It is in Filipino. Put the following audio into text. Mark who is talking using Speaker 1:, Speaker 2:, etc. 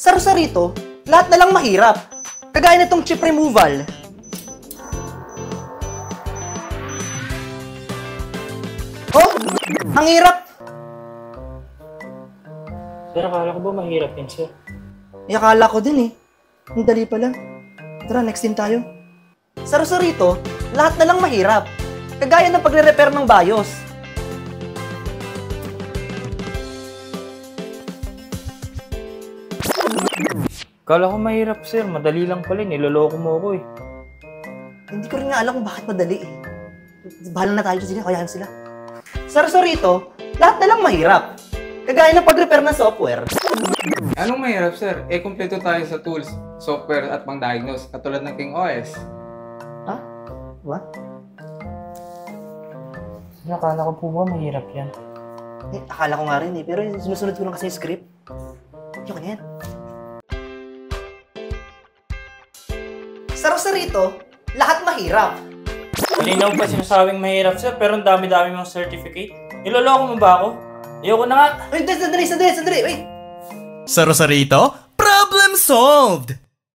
Speaker 1: Sa Rosarito, lahat na lang mahirap. Kagaya nitong chip removal. Oh, ang hirap.
Speaker 2: Sir, akala ko ba mahirap yun, sir?
Speaker 1: Akala ko din eh. Ang dali pala. Tara, next team tayo. Sa Rosarito, lahat na lang mahirap. Kagaya ng pagre-repair ng BIOS.
Speaker 2: Akala ko mahirap, sir. Madali lang pala. Niloloko mo ako eh.
Speaker 1: Hindi ko rin nga alam kung bakit madali eh. Bahala na tayo sila, kayahan sila. Sa Rosarito, lahat na lang mahirap. Kagaya ng pag-repair ng software.
Speaker 3: Anong mahirap, sir? Kumpleto tayo sa tools, software at pang-diagnose, katulad ng King OS.
Speaker 1: Ha? What?
Speaker 2: Sir, akala ko po ba mahirap yan?
Speaker 1: Akala ko nga rin eh, pero sinusunod ko lang kasi yung script. Yung yan. Sa Rosarito, lahat mahirap.
Speaker 2: Malinaw pa sinasabing mahirap, sir, pero ang dami-dami mong certificate. Niloloko mo ba ako? Ayoko na nga.
Speaker 1: Wait, sandali, wait.
Speaker 4: Sa Rosarito, problem solved!